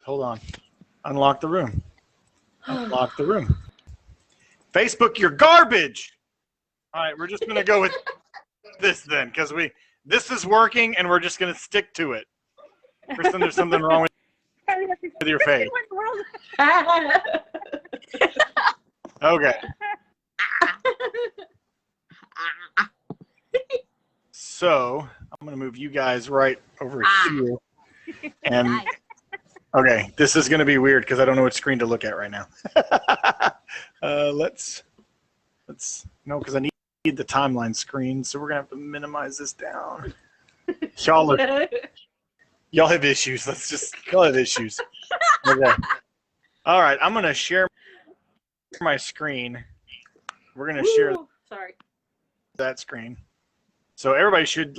Hold on. Unlock the room. Unlock the room. Facebook, you're garbage. All right, we're just going to go with this then, because this is working, and we're just going to stick to it. Kristen, there's something wrong with your face. Okay. So I'm going to move you guys right over here. And okay, this is going to be weird because I don't know what screen to look at right now. Let's no, because I need the timeline screen, so we're going to have to minimize this down. Y'all have issues. Y'all have issues. Okay. All right, I'm going to share my screen. We're going to share that screen. So everybody should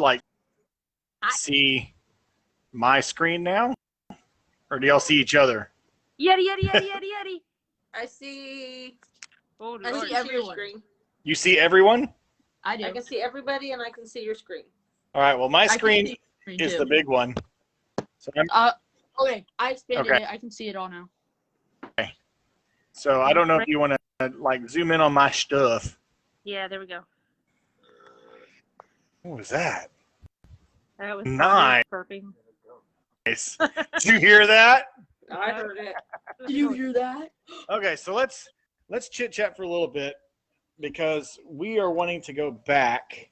see my screen now, or do y'all see each other? Yeti. I see everyone. Screen. You see everyone? I do. I can see everybody, and I can see your screen. All right. Well, my screen is the big one. So okay. I expanded it. I can see it all now. Okay. So I don't know if you want to zoom in on my stuff. Yeah, there we go. What was that? That was nice. Burping. Nice. Did you hear that? I heard it. Did you hear that? Okay, so let's chit chat for a little bit because we are wanting to go back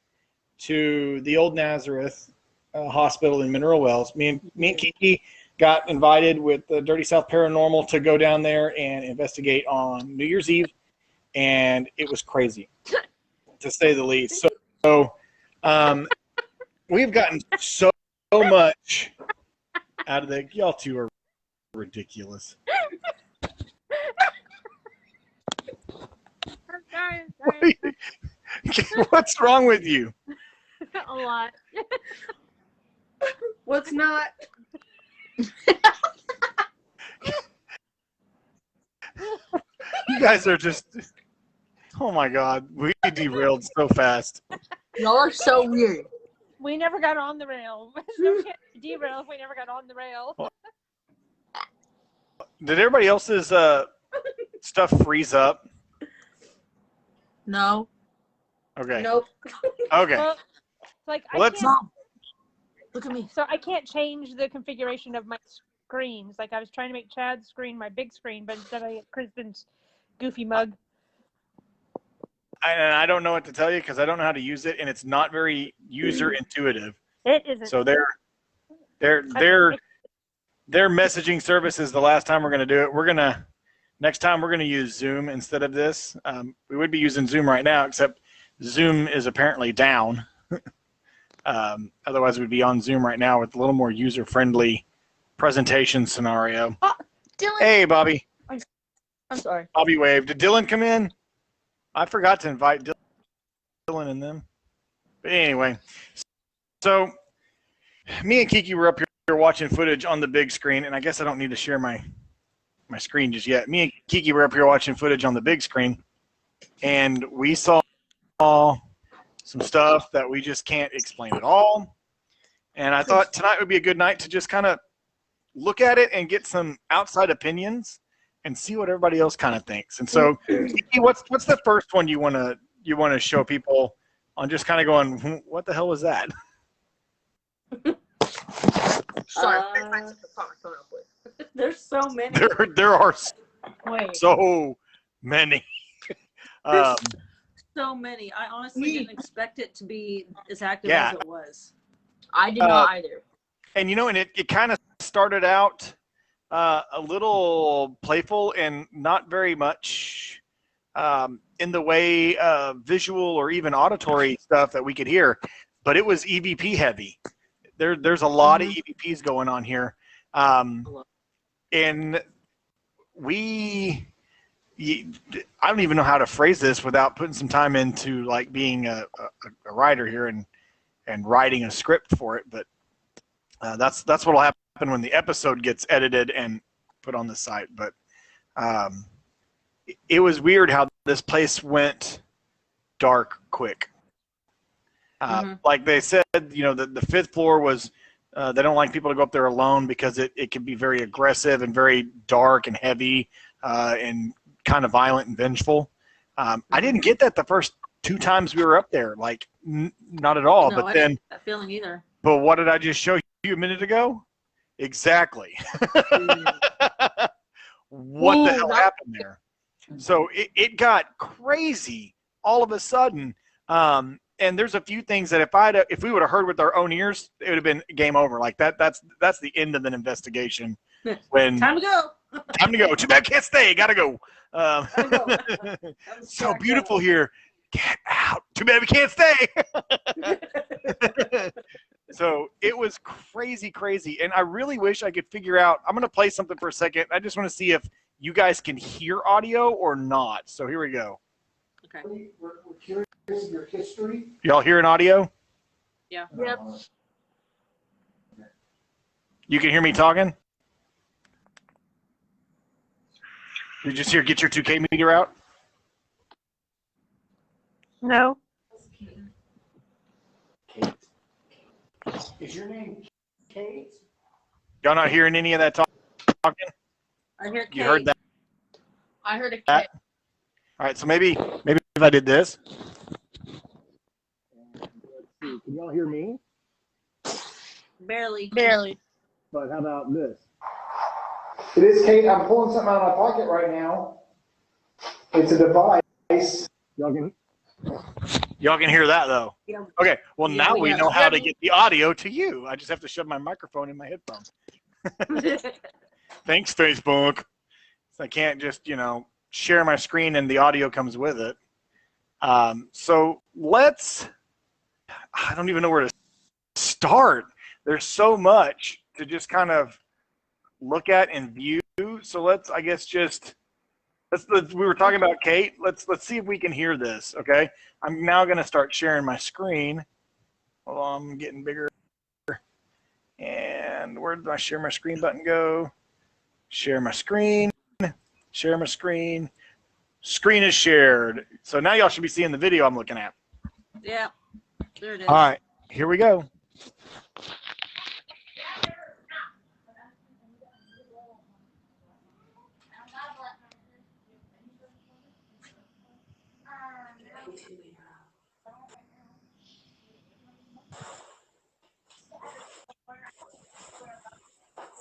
to the Old Nazareth Hospital in Mineral Wells. Me and Kiki got invited with the Dirty South Paranormal to go down there and investigate on New Year's Eve, and it was crazy, to say the least. So we've gotten so much out of the. Y'all two are ridiculous. I'm sorry. What's wrong with you? A lot. What's not? You guys are just. Oh my God, we derailed so fast. Y'all are so weird. We never got on the rail. We can't derail if we never got on the rail. Did everybody else's stuff freeze up? No. Okay. Nope. Okay. Well, Let's. Look at me. So I can't change the configuration of my screens. I was trying to make Chad's screen my big screen, but instead I get Kristen's goofy mug. I don't know what to tell you because I don't know how to use it, and it's not very user intuitive. It isn't. So their messaging service is the last time we're going to do it. Next time we're going to use Zoom instead of this. We would be using Zoom right now, except Zoom is apparently down. Otherwise, we'd be on Zoom right now with a little more user-friendly presentation scenario. Oh, Dylan. Hey, Bobby. I'm sorry. Bobby waved. Did Dylan come in? I forgot to invite Dylan and them. But anyway, so me and Kiki were up here watching footage on the big screen, and I guess I don't need to share my screen just yet. Me and Kiki were up here watching footage on the big screen, and we saw some stuff that we just can't explain at all. And I thought tonight would be a good night to just kind of look at it and get some outside opinions and see what everybody else kind of thinks. And so, Kiki, what's the first one you want to show people on just kind of going, what the hell was that? Sorry. There's so many. There are so many. So many. I honestly didn't expect it to be as active as it was. I did not either. And and it kind of started out a little playful and not very much in the way of visual or even auditory stuff that we could hear, but it was EVP heavy. There's a lot of EVPs going on here, and I don't even know how to phrase this without putting some time into being a writer here and writing a script for it, but that's what'll happen when the episode gets edited and put on the site. But it was weird how this place went dark quick. Like they said, the fifth floor was They don't like people to go up there alone because it can be very aggressive and very dark and heavy and kind of violent and vengeful. I didn't get that the first 2 times we were up there, like not at all. No, but I then didn't get that feeling either. But what did I just show you a minute ago? Exactly. What the hell happened there? So it got crazy all of a sudden. And there's a few things that if we would have heard with our own ears, it would have been game over. Like that's the end of an investigation. When Time to go. Time to go. Too bad can't stay. Gotta go. So beautiful here. Get out. Too bad we can't stay. So it was crazy, and I really wish I could figure out. I'm gonna play something for a second. I just want to see if you guys can hear audio or not. So here we go. Okay. We're curious of your history. Y'all hearing audio? Yeah. Yep. You can hear me talking? You just hear get your 2K meter out? No. Kate. Is your name Kate? Y'all not hearing any of that talking? I hear Kate. You heard that? I heard a Kate. All right, so maybe if I did this. Let's see. Can y'all hear me? Barely. But how about this? It is Kate. I'm pulling something out of my pocket right now. It's a device. Y'all can hear that though. Yeah. Okay, well Yeah, now we we have- know how to get the audio to you. I just have to shove my microphone in my headphone. Thanks, Facebook. So I can't just, share my screen and the audio comes with it. So I don't even know where to start. There's so much to just kind of look at and view. So we were talking about Kate. Let's see if we can hear this, okay? I'm now going to start sharing my screen. Hold on, I'm getting bigger. And where did my share my screen button go? Share my screen. Share my screen. Screen is shared. So now y'all should be seeing the video I'm looking at. Yeah. There it is. All right, here we go.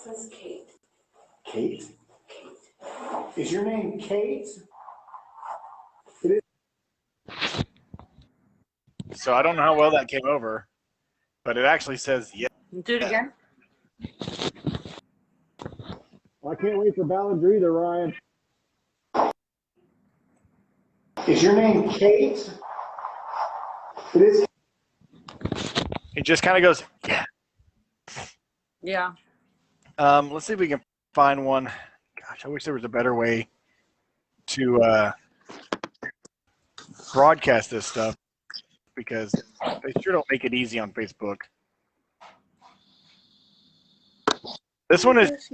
Says Kate. Kate? Is your name Kate? So I don't know how well that came over, but it actually says yes. Do it again. Well, I can't wait for Ballinger either, Ryan. Is your name Kate? It is. It just kind of goes, yeah. Yeah. Let's see if we can find one. Gosh, I wish there was a better way to broadcast this stuff because they sure don't make it easy on Facebook. This one is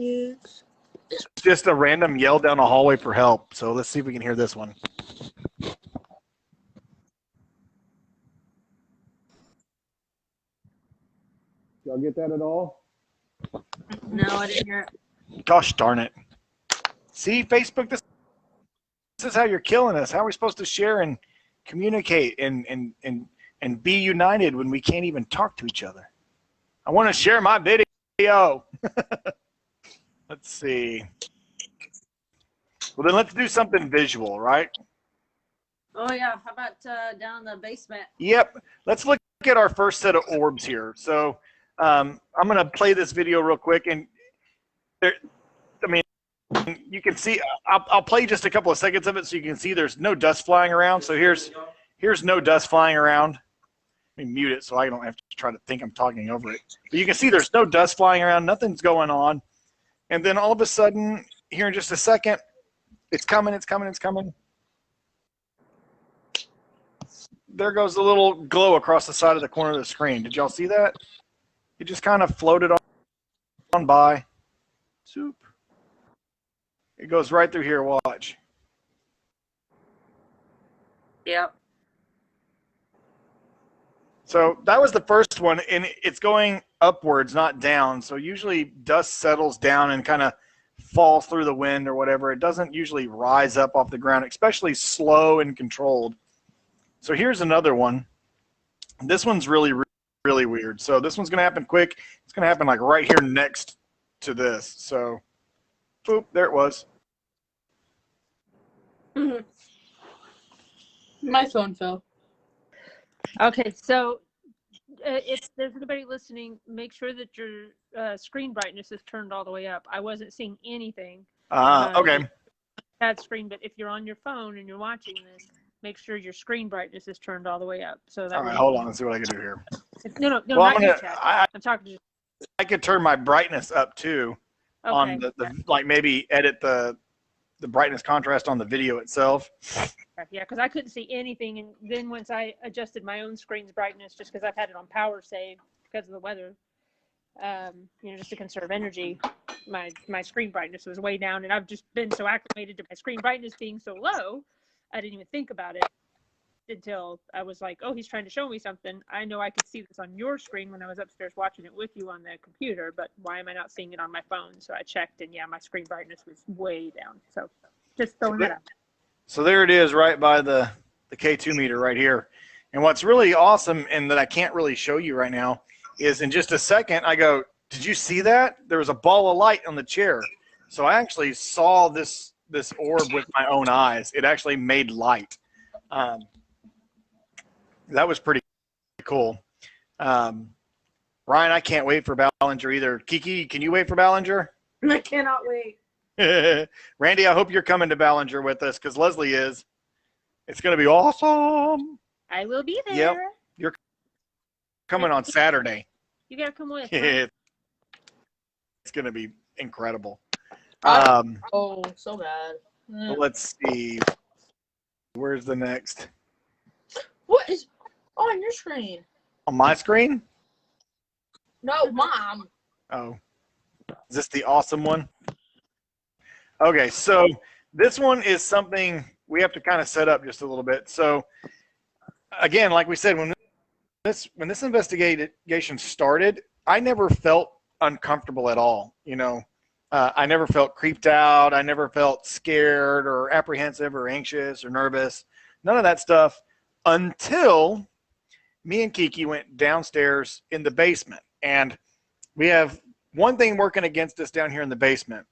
just a random yell down a hallway for help. So let's see if we can hear this one. Y'all get that at all? No, I didn't hear it. Gosh darn it. See, Facebook, this is how you're killing us. How are we supposed to share and communicate and be united when we can't even talk to each other? I want to share my video. Let's see. Well, then let's do something visual, right? Oh yeah. How about down in the basement? Yep. Let's look at our first set of orbs here. So I'm going to play this video real quick. And you can see, I'll play just a couple of seconds of it so you can see there's no dust flying around. So here's no dust flying around. Let me mute it so I don't have to try to think I'm talking over it. But you can see there's no dust flying around. Nothing's going on. And then all of a sudden, here in just a second, it's coming. There goes the little glow across the side of the corner of the screen. Did y'all see that? It just kind of floated on by. Soup. It goes right through here. Watch. Yep. So that was the first one, and it's going upwards, not down. So usually dust settles down and kind of falls through the wind or whatever. It doesn't usually rise up off the ground, especially slow and controlled. So here's another one. This one's really, really weird. So this one's going to happen quick. It's going to happen like right here next to this. So, boop, there it was. My phone fell. Okay, so if there's anybody listening, make sure that your screen brightness is turned all the way up. I wasn't seeing anything. Okay. That screen, but if you're on your phone and you're watching this, make sure your screen brightness is turned all the way up. So that. All right, hold on. Let's see what I can do here. No, Well, not you, Chad. I'm talking to you. I could turn my brightness up too. Okay. On the like maybe edit the brightness contrast on the video itself. Yeah, because I couldn't see anything, and then once I adjusted my own screen's brightness, just because I've had it on power save because of the weather, just to conserve energy, my screen brightness was way down, and I've just been so acclimated to my screen brightness being so low, I didn't even think about it until I was like, oh, he's trying to show me something. I know I could see this on your screen when I was upstairs watching it with you on the computer, but why am I not seeing it on my phone? So I checked, and yeah, my screen brightness was way down. So just throwing that out. So there it is right by the K2 meter right here. And what's really awesome and that I can't really show you right now is in just a second, I go, did you see that? There was a ball of light on the chair. So I actually saw this orb with my own eyes. It actually made light. That was pretty cool. Ryan, I can't wait for Ballinger either. Kiki, can you wait for Ballinger? I cannot wait. Randy, I hope you're coming to Ballinger with us because Leslie is. It's going to be awesome. I will be there. Yep. You're coming on Saturday. You got to come with. It's going to be incredible. Oh, so bad. Let's see. Where's the next? What is on your screen? On my screen? No, Mom. Oh. Is this the awesome one? Okay, so this one is something we have to kind of set up just a little bit. So, again, like we said, when this investigation started, I never felt uncomfortable at all. I never felt creeped out. I never felt scared or apprehensive or anxious or nervous. None of that stuff until me and Kiki went downstairs in the basement. And we have one thing working against us down here in the basement.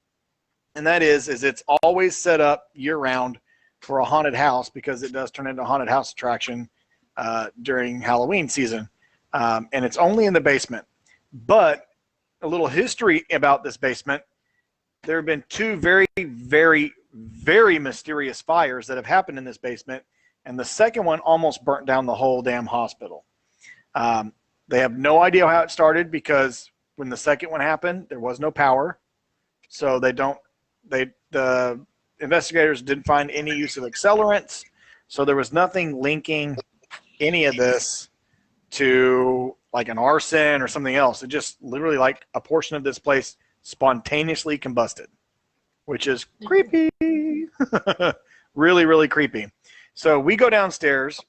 And that is it's always set up year-round for a haunted house because it does turn into a haunted house attraction during Halloween season. And it's only in the basement. But a little history about this basement, there have been two very, very, very mysterious fires that have happened in this basement. And the second one almost burnt down the whole damn hospital. They have no idea how it started because when the second one happened, there was no power. So the investigators didn't find any use of accelerants. So there was nothing linking any of this to like an arson or something else. It just literally like a portion of this place spontaneously combusted, which is creepy. Really, really creepy. So we go downstairs,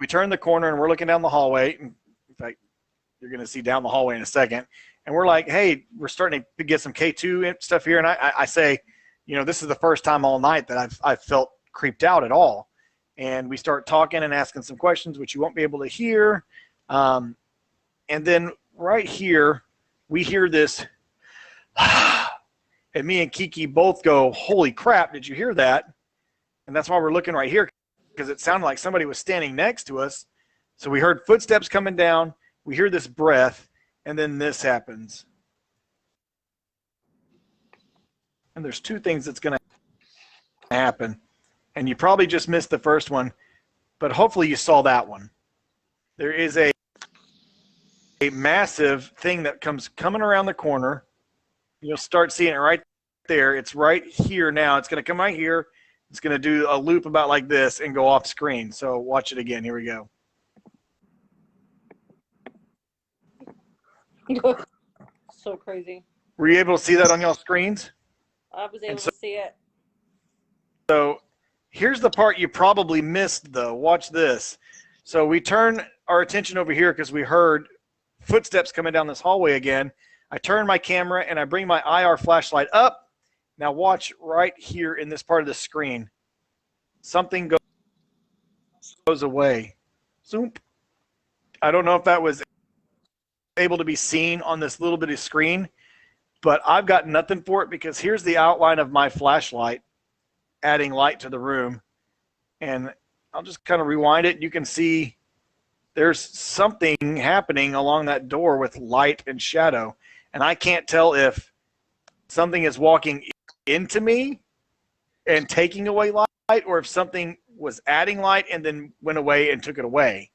we turn the corner and we're looking down the hallway. In fact, you're going to see down the hallway in a second. And we're like, hey, we're starting to get some K2 stuff here. And I say, this is the first time all night that I've felt creeped out at all. And we start talking and asking some questions, which you won't be able to hear. And then right here, we hear this. And me and Kiki both go, holy crap, did you hear that? And that's why we're looking right here, because it sounded like somebody was standing next to us. So we heard footsteps coming down. We hear this breath, and then this happens. And there's two things that's going to happen. And you probably just missed the first one, but hopefully you saw that one. There is a massive thing that comes coming around the corner. You'll start seeing it right there. It's right here now. It's going to come right here. It's going to do a loop about like this and go off screen. So watch it again. Here we go. So crazy. Were you able to see that on y'all screens? I was able to see it. So here's the part you probably missed, though. Watch this. So we turn our attention over here because we heard footsteps coming down this hallway again. I turn my camera and I bring my IR flashlight up. Now watch right here in this part of the screen. Something goes away. Zoop. I don't know if that was able to be seen on this little bitty screen, but I've got nothing for it because here's the outline of my flashlight adding light to the room. And I'll just kind of rewind it. You can see there's something happening along that door with light and shadow. And I can't tell if something is walking into me and taking away light, or if something was adding light and then went away and took it away.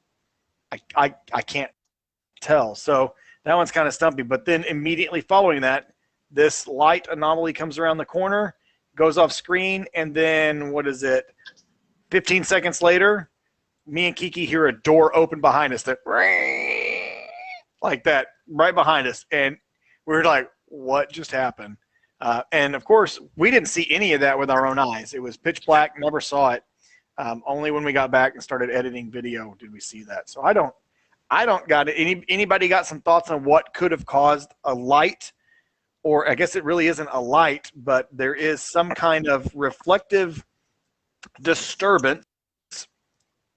I can't tell. So that one's kind of stumpy. But then immediately following that, this light anomaly comes around the corner, goes off screen, and then what is it? 15 seconds later, me and Kiki hear a door open behind us that like that right behind us. And we were like, what just happened? And of course, we didn't see any of that with our own eyes. It was pitch black, never saw it. Only when we got back and started editing video did we see that. So I don't got it. Anybody got some thoughts on what could have caused a light? Or I guess it really isn't a light, but there is some kind of reflective disturbance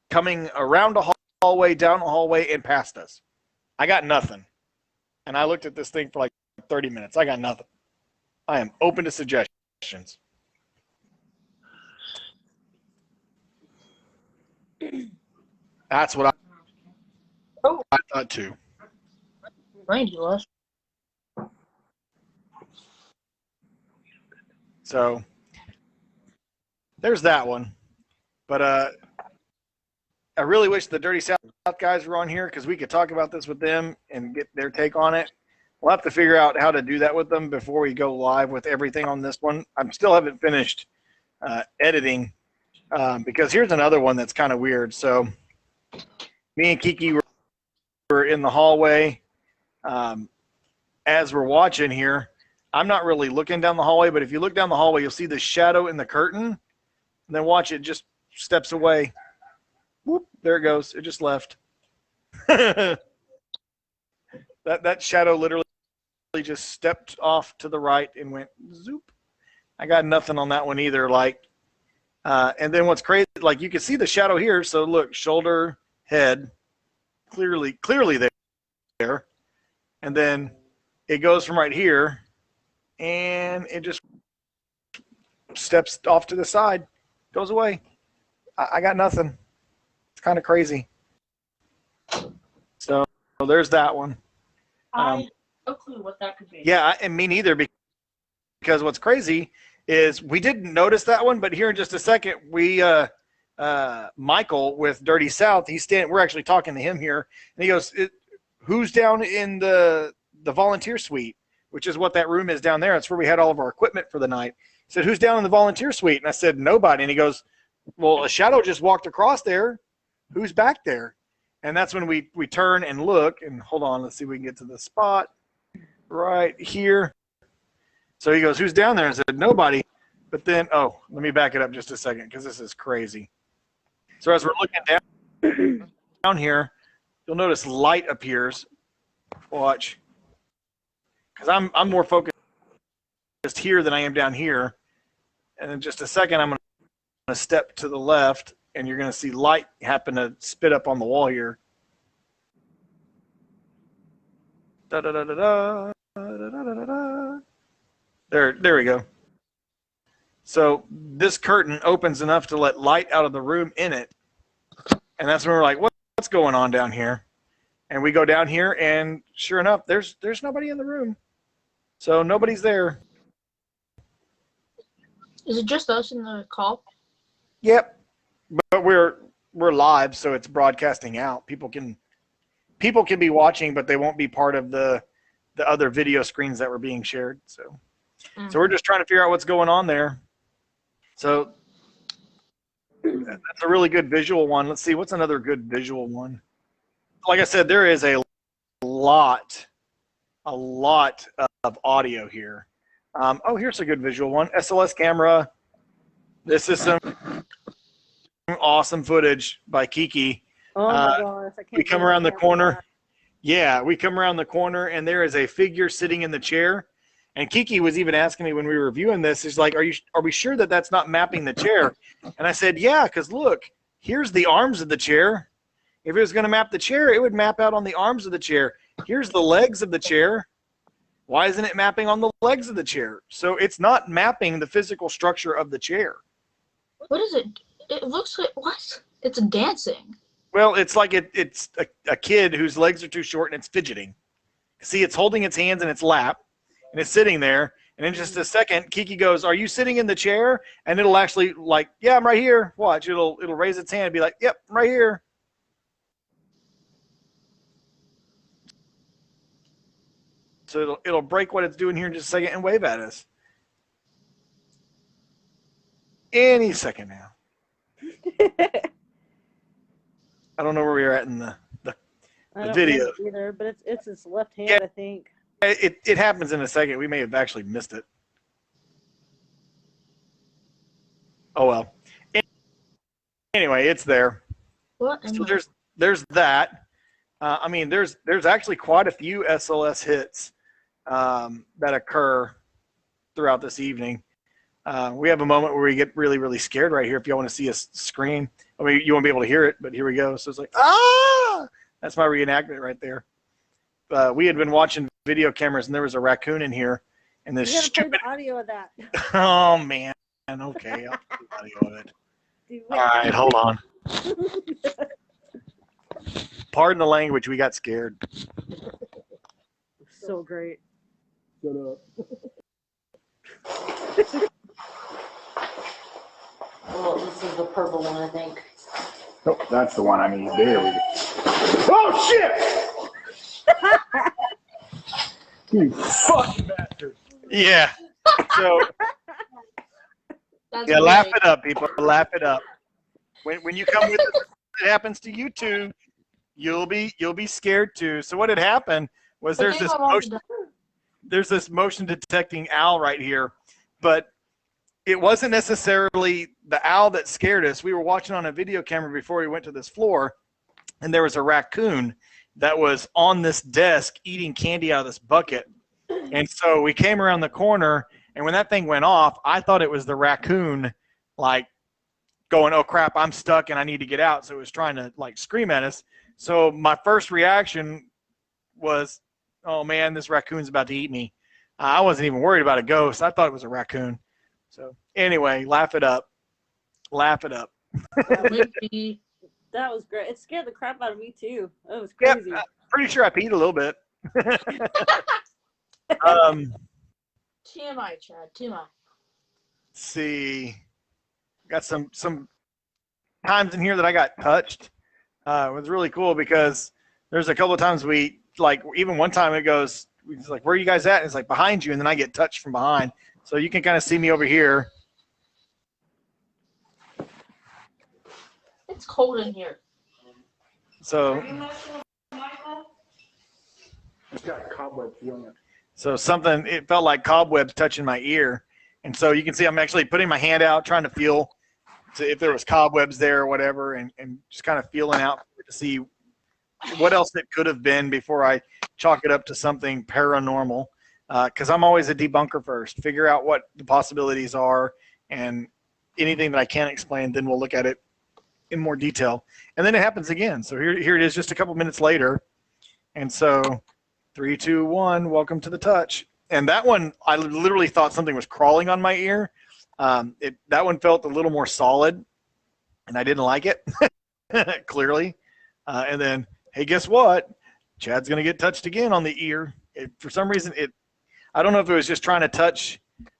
coming around a hallway, down a hallway, and past us. I got nothing. And I looked at this thing for like 30 minutes. I got nothing. I am open to suggestions. That's what I thought too. Ridiculous. So there's that one. But I really wish the Dirty South guys were on here because we could talk about this with them and get their take on it. We'll have to figure out how to do that with them before we go live with everything on this one. I still haven't finished editing because here's another one that's kind of weird. So me and Kiki were in the hallway as we're watching here. I'm not really looking down the hallway, but if you look down the hallway, you'll see the shadow in the curtain. And then watch it just steps away. Whoop, there it goes. It just left. that shadow literally just stepped off to the right and went zoop. I got nothing on that one either. Like, and then what's crazy, like you can see the shadow here. So look, shoulder, head, clearly there. And then it goes from right here and it just steps off to the side, goes away. I got nothing. It's kind of crazy. So there's that one. I have no clue what that could be. Yeah, and me neither, because what's crazy is we didn't notice that one, but here in just a second, we Michael with Dirty South, we're actually talking to him here, and he goes, who's down in the volunteer suite, which is what that room is down there. It's where we had all of our equipment for the night. He said, who's down in the volunteer suite? And I said, nobody. And he goes, well, a shadow just walked across there. Who's back there? And that's when we turn and look, and hold on, let's see if we can get to the spot right here. So he goes, who's down there? And I said, nobody. But then, oh, let me back it up just a second because this is crazy. So as we're looking down here, you'll notice light appears. Watch. Because I'm more focused here than I am down here. And in just a second, I'm going to step to the left, and you're going to see light happen to spit up on the wall here. Da, da, da, da, da, da, da, da, da. There we go. So this curtain opens enough to let light out of the room in it. And that's when we're like, what's going on down here? And we go down here, and sure enough, there's nobody in the room. So nobody's there. Is it just us in the call? Yep. But we're live, so it's broadcasting out. People can be watching, but they won't be part of the other video screens that were being shared. So so we're just trying to figure out what's going on there. So that's a really good visual one. Let's see, what's another good visual one? Like I said, there is a lot of audio here. Oh, here's a good visual one. SLS camera. This is some awesome footage by Kiki Oh my gosh, I can't. We come around the corner. Yeah, we come around the corner, and there is a figure sitting in the chair. And Kiki was even asking me when we were reviewing this, he's like, are we sure that that's not mapping the chair? And I said, yeah, because look, here's the arms of the chair. If it was going to map the chair, it would map out on the arms of the chair. Here's the legs of the chair. Why isn't it mapping on the legs of the chair? So it's not mapping the physical structure of the chair. What is it? It looks like, what? It's dancing. Well, it's like it's a kid whose legs are too short and it's fidgeting. See, it's holding its hands in its lap, and it's sitting there. And in just a second, Kiki goes, "Are you sitting in the chair?" And it'll actually like, "Yeah, I'm right here." Watch, it'll raise its hand and be like, "Yep, I'm right here." So it'll break what it's doing here in just a second and wave at us. Any second now. I don't know where we are at in the video. Either, but it's his left hand, Yeah. I think. It happens in a second. We may have actually missed it. Oh well. Anyway, it's there. What? So there's that. I mean, there's actually quite a few SLS hits that occur throughout this evening. We have a moment where we get really, really scared right here. If y'all want to see us scream, I mean, you won't be able to hear it, but here we go. So it's like, ah! That's my reenactment right there. We had been watching video cameras, and there was a raccoon in here. And this You gotta play stupid. the audio of that. Oh man. Okay, I'll play the audio of it. Dude, All right, hold on. Pardon the language. We got scared. so great. Shut up. Well, this is the purple one, I think. Nope, that's the one I need. There we go. Oh shit! You fucking bastard. Yeah. So That's yeah, great. laugh it up, people. Laugh it up. When you come with us, it happens to you too. You'll be scared too. So what had happened was I there's think this my mom's motion. done. There's this motion detecting owl right here, but it wasn't necessarily the owl that scared us. We were watching on a video camera before we went to this floor, and there was a raccoon that was on this desk eating candy out of this bucket. And so we came around the corner, and when that thing went off, I thought it was the raccoon, like going, "Oh crap, I'm stuck and I need to get out." So it was trying to like scream at us. So my first reaction was, "Oh man, this raccoon's about to eat me." I wasn't even worried about a ghost. I thought it was a raccoon. So anyway, laugh it up. Laugh it up. Maybe. That was great. It scared the crap out of me too. That was Yep, crazy. pretty sure I peed a little bit. TMI, Chad. TMI. Let's see. Got some times in here that I got touched. It was really cool because there's a couple of times we, like, even one time it's like, "Where are you guys at?" And it's like, "Behind you," and then I get touched from behind. So you can kind of see me over here. It's cold in here. So It's got cobwebs on it. So it felt like cobwebs touching my ear. And so you can see I'm actually putting my hand out, trying to feel if there was cobwebs there or whatever, and just kind of feeling out to see what else it could have been before I chalk it up to something paranormal. Because I'm always a debunker first. Figure out what the possibilities are, and anything that I can't explain, then we'll look at it in more detail. And then it happens again. So here it is just a couple minutes later. And so 3, 2, 1, welcome to the touch. And that one, I literally thought something was crawling on my ear. That one felt a little more solid, and I didn't like it, clearly. And then, hey, guess what? Chad's going to get touched again on the ear. For some reason, I don't know if it was just trying to touch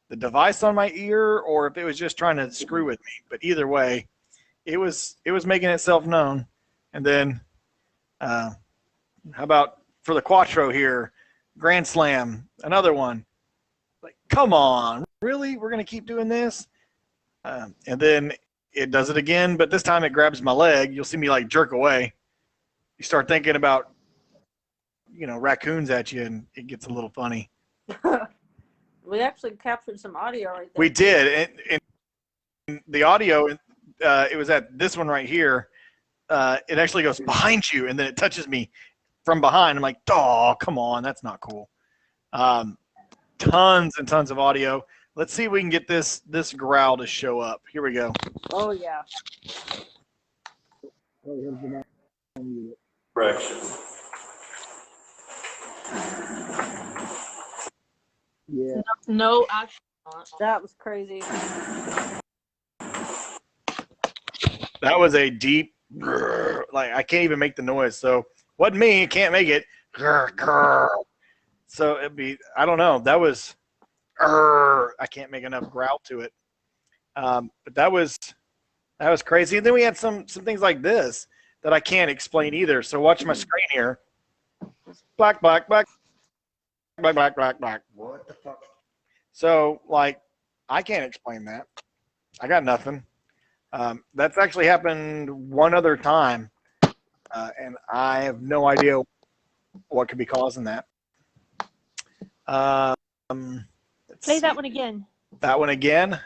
the device on my ear or if it was just trying to screw with me. But either way, it was making itself known. And then, how about for the Quattro here, Grand Slam, another one. Like, come on, really? We're going to keep doing this? And then it does it again, but this time it grabs my leg. You'll see me like jerk away. You start thinking about, raccoons at you, and it gets a little funny. We actually captured some audio right there. We did. And the audio, it was at this one right here. it actually goes behind you, and then it touches me from behind. I'm like, oh, come on, that's not cool. Tons and tons of audio. Let's see if we can get this growl to show up. Here we go. Oh yeah. Correction. Yeah. No, actually not. That was crazy. That was a deep, grrr, like I can't even make the noise. So wasn't me. Can't make it. Grrr, grrr. So it'd be. I don't know. That was. I can't make enough growl to it. But that was crazy. And then we had some things like this that I can't explain either. So watch my screen here. Black, black, black, black, black, black, black. What the fuck? So like, I can't explain that. I got nothing. That's actually happened one other time, and I have no idea what could be causing that. Play that one again. That one again.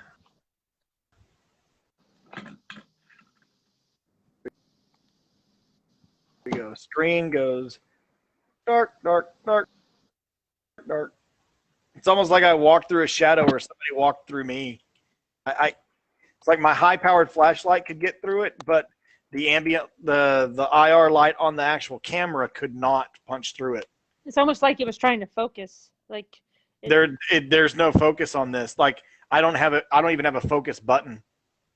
Here we go. Screen goes dark, dark, dark, dark. It's almost like I walked through a shadow or somebody walked through me. It's like my high-powered flashlight could get through it, but the ambient, the IR light on the actual camera could not punch through it. It's almost like it was trying to focus. Like there's no focus on this. Like I don't even have a focus button.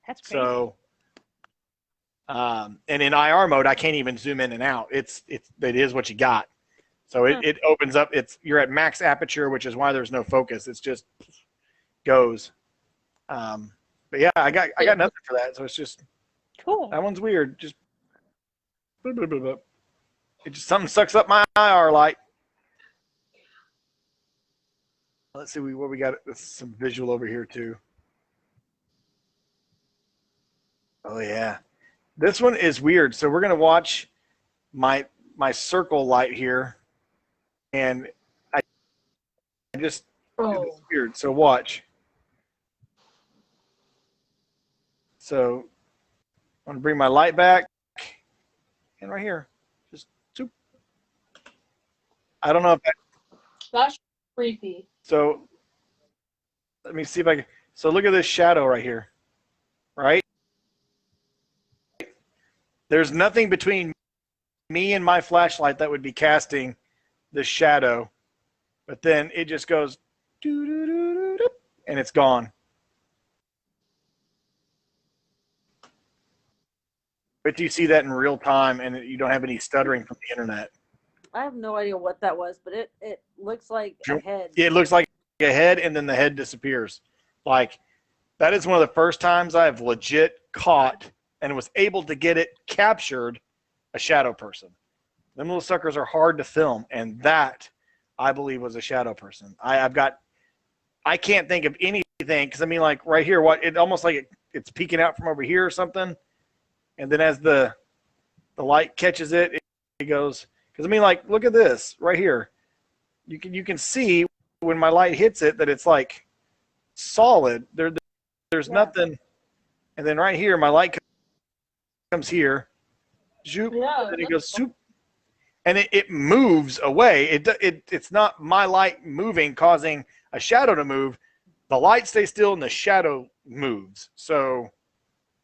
That's crazy. So, and in IR mode, I can't even zoom in and out. It is what you got. So it opens up. You're at max aperture, which is why there's no focus. It's just goes. But yeah, I got nothing for that. So it's just cool. That one's weird. Just it just something sucks up my IR light. Let's see what we got. Some visual over here too. Oh yeah, this one is weird. So we're gonna watch my circle light here, and I just it's weird. So watch. So I'm gonna bring my light back, and right here, just zoop. I don't know if That's creepy. so. Let me see if I can. So look at this shadow right here, right? There's nothing between me and my flashlight that would be casting the shadow, but then it just goes doo, doo, doo, doo, doo, and it's gone. But you see that in real time, and you don't have any stuttering from the internet. I have no idea what that was, but it looks like a head. It looks like a head, and then the head disappears. Like, that is one of the first times I've legit caught and was able to get it captured a shadow person. Them little suckers are hard to film, and that, I believe, was a shadow person. I can't think of anything, because I mean, like, right here, it almost like it's peeking out from over here or something. And then as the light catches it goes, because I mean, like, look at this right here. You can see when my light hits it that it's like solid. There's nothing. And then right here, my light comes here, zoop, and then it goes zoop, and it moves away. It's not my light moving causing a shadow to move. The light stays still and the shadow moves. So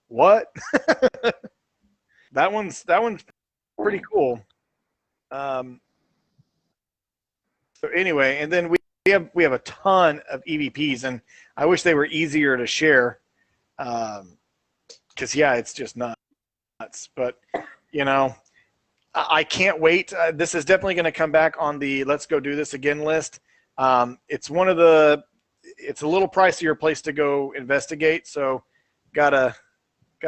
what? That one's pretty cool. So anyway, and then we have a ton of EVPs, and I wish they were easier to share, because yeah, it's just nuts. But you know, I can't wait. This is definitely going to come back on the Let's Go Do This Again list. It's a little pricier place to go investigate, so gotta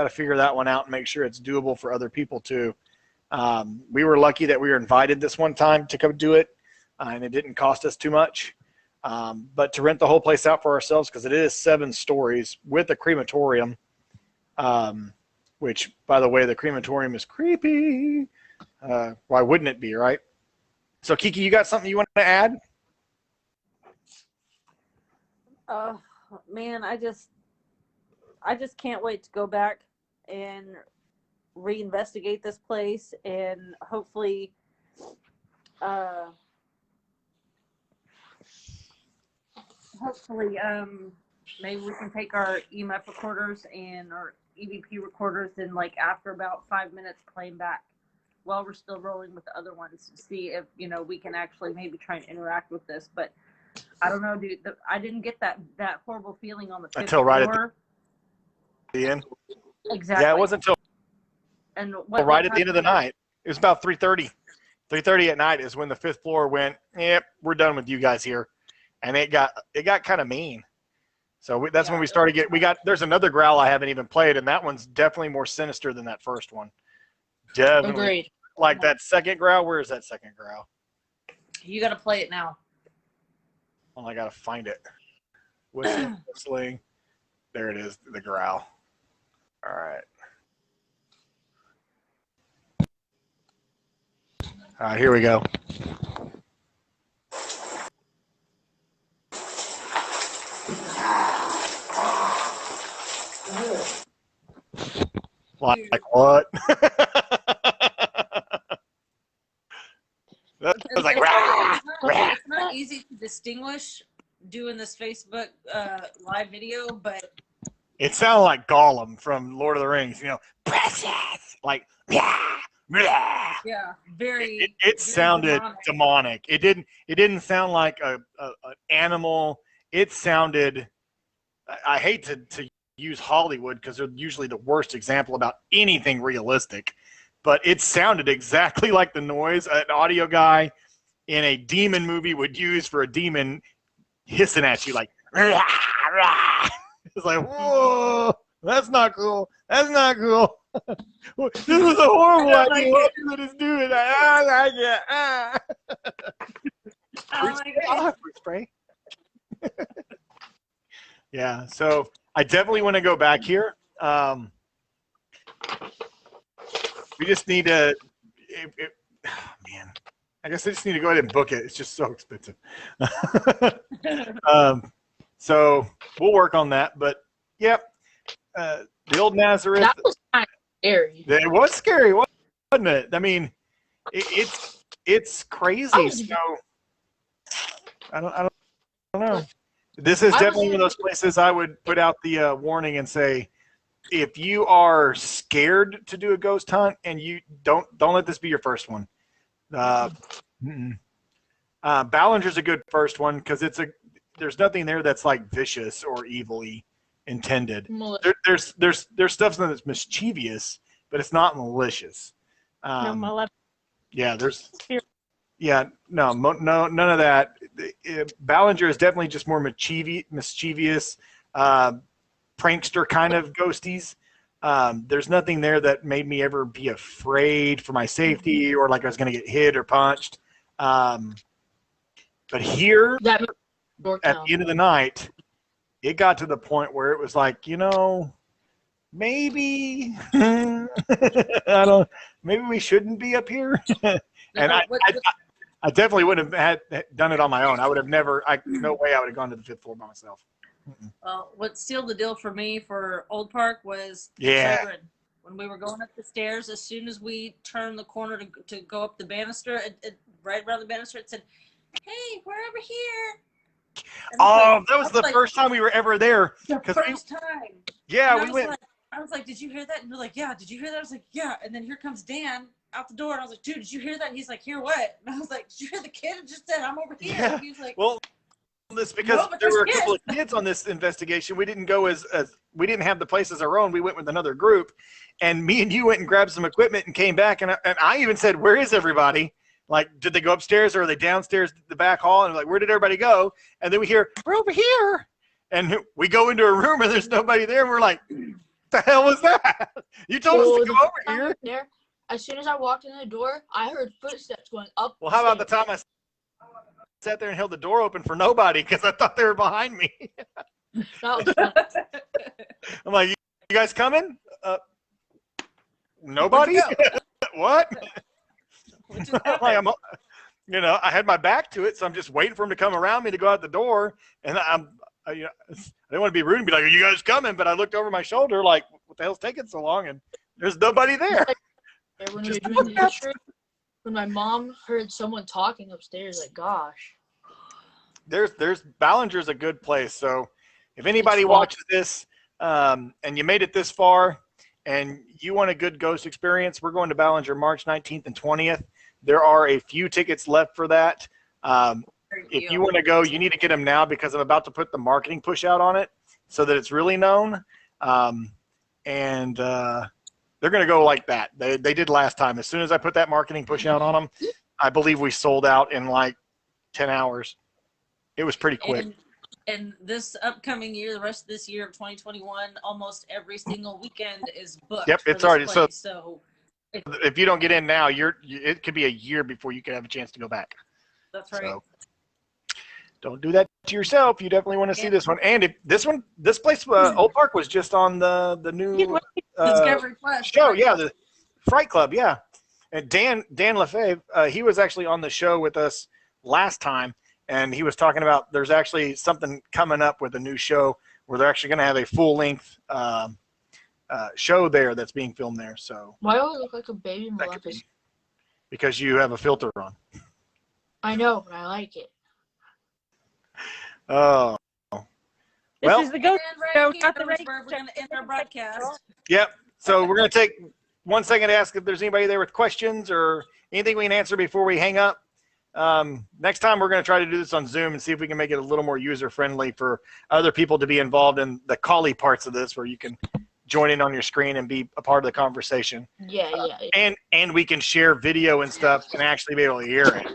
figure that one out and make sure it's doable for other people too. We were lucky that we were invited this one time to come do it, and it didn't cost us too much. But to rent the whole place out for ourselves, because it is 7 stories with a crematorium, which, by the way, the crematorium is creepy. Why wouldn't it be, right? So, Kiki, you got something you want to add? Man, I just can't wait to go back and reinvestigate this place and hopefully maybe we can take our EMF recorders and our EVP recorders and like after about 5 minutes play them back while we're still rolling with the other ones to see if, you know, we can actually maybe try and interact with this. But I don't know, dude. I didn't get that horrible feeling on the fifth until right floor. at the end. Exactly. Yeah, it wasn't until right at the end of the night. It was about 3:30. 3:30 at night is when the fifth floor went, yep, we're done with you guys here. And it got kind of mean. So that's when we started there's another growl I haven't even played, and that one's definitely more sinister than that first one. Definitely. Agreed. Like that second growl. Where is that second growl? You got to play it now. Well, I got to find it. Whistling. There it is, the growl. All right. All right, here we go. Like what? That was like, rah, rah. It's not easy to distinguish doing this Facebook live video, but It sounded like Gollum from Lord of the Rings, you know, precious, like, yeah, yeah, very. It sounded demonic. It didn't sound like an animal. It sounded. I hate to use Hollywood because they're usually the worst example about anything realistic, but it sounded exactly like the noise an audio guy in a demon movie would use for a demon hissing at you, like, rah, rah. It's like, whoa, that's not cool. That's not cool. This was a horrible idea. What did it do it? I like it. Ah. Fruit spray. Yeah, so I definitely want to go back here. We just need to. Man, I guess I just need to go ahead and book it. It's just so expensive. So we'll work on that. But yep, the Old Nazareth. That was kind of scary. It was scary, wasn't it? I mean, it's crazy. So I don't know. This is definitely one of those places I would put out the warning and say, if you are scared to do a ghost hunt and you don't let this be your first one. Ballinger's a good first one because there's nothing there that's like vicious or evilly intended. There's stuff that's mischievous, but it's not malicious. Yeah, none of that. Ballinger is definitely just more mischievous, prankster kind of ghosties. There's nothing there that made me ever be afraid for my safety or like I was going to get hit or punched. But here, at the end of the night, it got to the point where it was like, maybe maybe we shouldn't be up here. And I definitely wouldn't have done it on my own. I would have never. No way I would have gone to the fifth floor by myself. Well, what sealed the deal for me for Old Park was children. When we were going up the stairs, as soon as we turned the corner to go up the banister, right around the banister, it said, "Hey, we're over here." And that was the first time we were ever there. The first time. Yeah, we went. I was like, "Did you hear that?" And you're like, "Yeah." Did you hear that? I was like, "Yeah." And then here comes Dan out the door, and I was like, "Dude, did you hear that?" And he's like, "Hear what?" And I was like, "Did you hear the kid just said I'm over here?" Yeah. And he was like, "Well, this because there were a couple of kids on this investigation. We didn't go as we didn't have the place as our own. We went with another group, and me and you went and grabbed some equipment and came back. And I even said, "Where is everybody? Like, did they go upstairs or are they downstairs the back hall?" And like, where did everybody go? And then we hear, "We're over here," and we go into a room and there's nobody there. And we're like, "The hell was that? You told us to come over here." As soon as I walked in the door, I heard footsteps going up. Well, how about the time I sat there and held the door open for nobody because I thought they were behind me? I'm like, "You guys coming?" Nobody? What? I had my back to it, so I'm just waiting for him to come around me to go out the door. And I didn't want to be rude and be like, "Are you guys coming?" But I looked over my shoulder like, what the hell's taking so long? And There's nobody there. When we were doing the history, when my mom heard someone talking upstairs, like, gosh. There's Ballinger's a good place. So if anybody watches this and you made it this far and you want a good ghost experience, we're going to Ballinger March 19th and 20th. There are a few tickets left for that. If you want to go, you need to get them now because I'm about to put the marketing push out on it so that it's really known. And they're going to go like that. They did last time. As soon as I put that marketing push out on them, I believe we sold out in like 10 hours. It was pretty quick. And this upcoming year, the rest of this year of 2021, almost every single weekend is booked. Yep, it's already so. If you don't get in now, it could be a year before you can have a chance to go back. That's right. So, don't do that to yourself. You definitely want to see this one. And if this place, Old Park was just on the new Discovery Plus show. Yeah, the Fright Club. Yeah, and Dan Lefebvre, he was actually on the show with us last time, and he was talking about there's actually something coming up with a new show where they're actually going to have a full length show there that's being filmed there. So why do I look like a baby Maleficent? Because you have a filter on. I know, but I like it. Oh. This is the ghost show, not the We're radio going to end our broadcast. Yep. So we're going to take 1 second to ask if there's anybody there with questions or anything we can answer before we hang up. Next time we're going to try to do this on Zoom and see if we can make it a little more user-friendly for other people to be involved in the callie parts of this where you can join in on your screen and be a part of the conversation. Yeah. And we can share video and stuff and actually be able to hear it.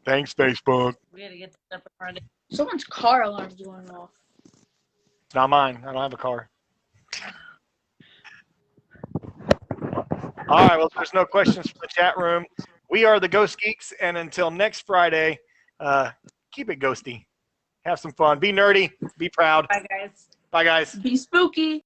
Thanks, Facebook. We got to get this up and running. Someone's car alarm's going off. It's not mine. I don't have a car. All right. Well, if there's no questions from the chat room, we are the Ghost Geeks. And until next Friday, keep it ghosty. Have some fun. Be nerdy. Be proud. Bye, guys. Bye, guys. Be spooky.